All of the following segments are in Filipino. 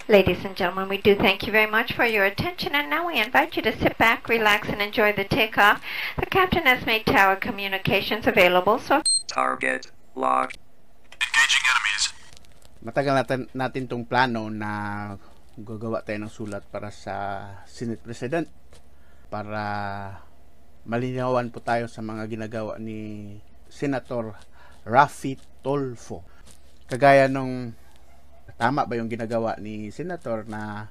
Ladies and gentlemen, we do thank you very much for your attention, and now we invite you to sit back, relax, and enjoy the takeoff. The captain has made tower communications available, so... Target locked. Engaging enemies. Matagal natin tong plano na gagawa tayo ng sulat para sa Senate President para malinawan po tayo sa mga ginagawa ni Senator Raffy Tulfo. Kagaya nung tama ba yung ginagawa ni Senator na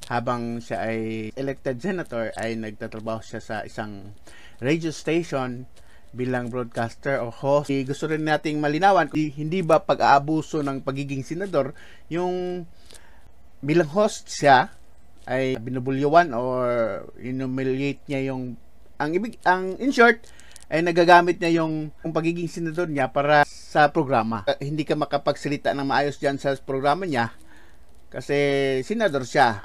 habang siya ay elected senator ay nagtatrabaho siya sa isang radio station bilang broadcaster o host. Gusto rin nating malinawan, hindi ba pag-aabuso ng pagiging senador yung bilang host siya ay binubulyuan or inhumiliate niya yung ang in short ay nagagamit niya yung pagiging senador niya para sa programa. Hindi ka makapagsalita ng maayos diyan sa programa niya kasi senador siya.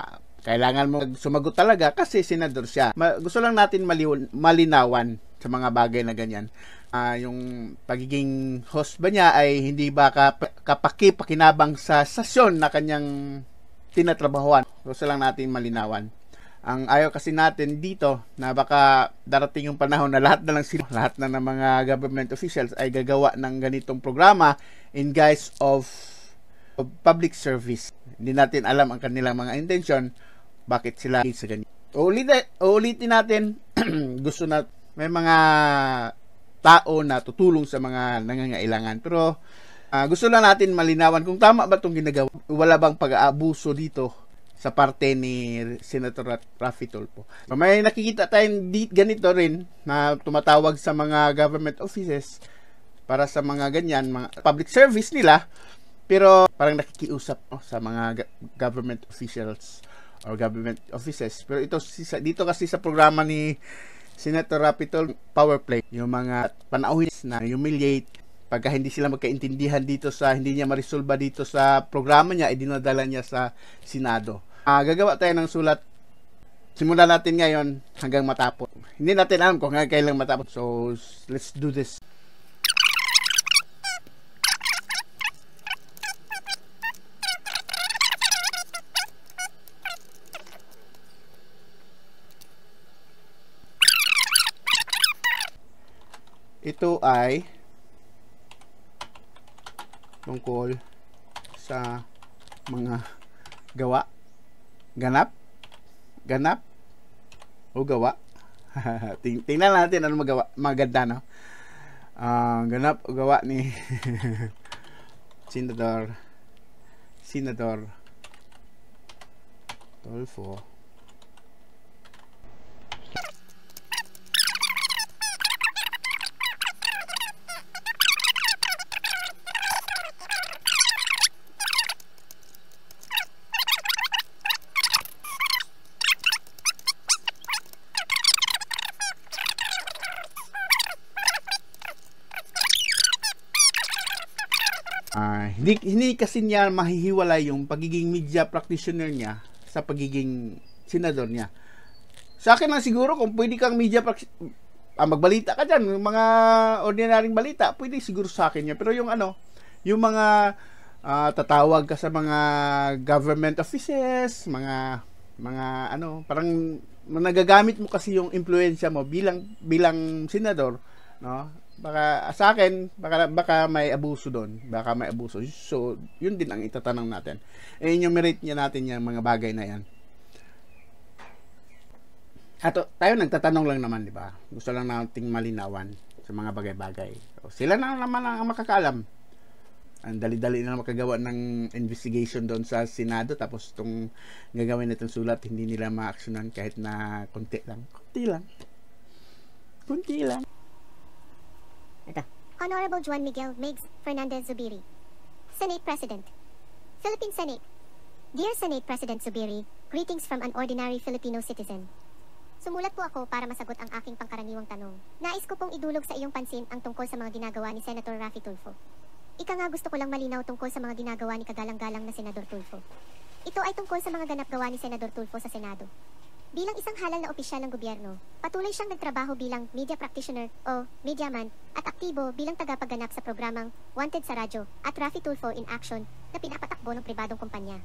Kailangan mo sumagot talaga kasi senador siya. Gusto lang natin malinawan sa mga bagay na ganyan. Yung pagiging host ba niya ay hindi ba kapaki-pakinabang sa stasyon na kanyang tinatrabahuan. Gusto lang natin malinawan. Ang ayaw kasi natin dito na baka darating yung panahon na lahat na ng mga government officials ay gagawa ng ganitong programa in guise of public service. Hindi natin alam ang kanilang mga intention, bakit sila sa ganito. Uulitin natin, gusto na may mga tao na tutulong sa mga nangangailangan. Pero gusto lang natin malinawan kung tama ba itong ginagawa. Wala bang pag-aabuso dito sa parte ni Senator Raffy Tulfo. May nakikita tayong ganito rin na tumatawag sa mga government offices para sa mga ganyan, mga public service nila, pero parang nakikiusap sa mga government officials or government offices. Pero dito kasi sa programa ni Senator Raffy Tulfo, power play, yung mga panauhin na humiliate, pagka hindi sila magkaintindihan dito sa hindi niya marisolba dito sa programa niya, ay dinadala niya sa Senado. Gagawa tayo ng sulat. Simulan natin ngayon hanggang matapos. Hindi natin alam kung kailan matapos. So, let's do this. Ito ay tungkol sa mga ganap o gawa. Tingnan natin ano maganda, no? Ganap o gawa ni Senador Tulfo. Hindi kasi niya mahihiwalay yung pagiging media practitioner niya sa pagiging senador niya. Sa akin lang siguro kung pwede kang media magbalita ka dyan, mga ordinaryong balita, pwede siguro sa akin yan. Pero yung yung mga tatawag ka sa mga government offices, mga parang nagagamit mo kasi yung impluwensya mo bilang senador, no? Baka sa akin, baka may abuso doon. Baka may abuso. So, yun din ang itatanong natin. Enumerate niya natin yung mga bagay na yan. At tayo nagtatanong lang naman, di ba? Gusto lang nating malinawan sa mga bagay-bagay. So, sila na naman ang makakaalam. Ang dali-dali na makagawa ng investigation doon sa Senado. Tapos itong gagawin itong sulat, hindi nila ma-actionan kahit na konti lang. Kunti lang. Ito. Honorable Juan Miguel Meigs Fernandez Zubiri, Senate President, Philippine Senate. Dear Senate President Zubiri, greetings from an ordinary Filipino citizen. Sumulat po ako para masagot ang aking pangkaraniwang tanong. Nais ko pong idulog sa iyong pansin ang tungkol sa mga ginagawa ni Senator Raffy Tulfo. Ika nga gusto ko lang malinaw tungkol sa mga ginagawa ni kagalang-galang na Senador Tulfo. Ito ay tungkol sa mga ganap gawa ni Senador Tulfo sa Senado. Bilang isang halal na opisyal ng gobyerno, patuloy siyang nagtrabaho bilang media practitioner o mediaman at aktibo bilang tagapagganap sa programang Wanted sa Radyo at Raffy Tulfo in Action na pinapatakbo ng pribadong kumpanya.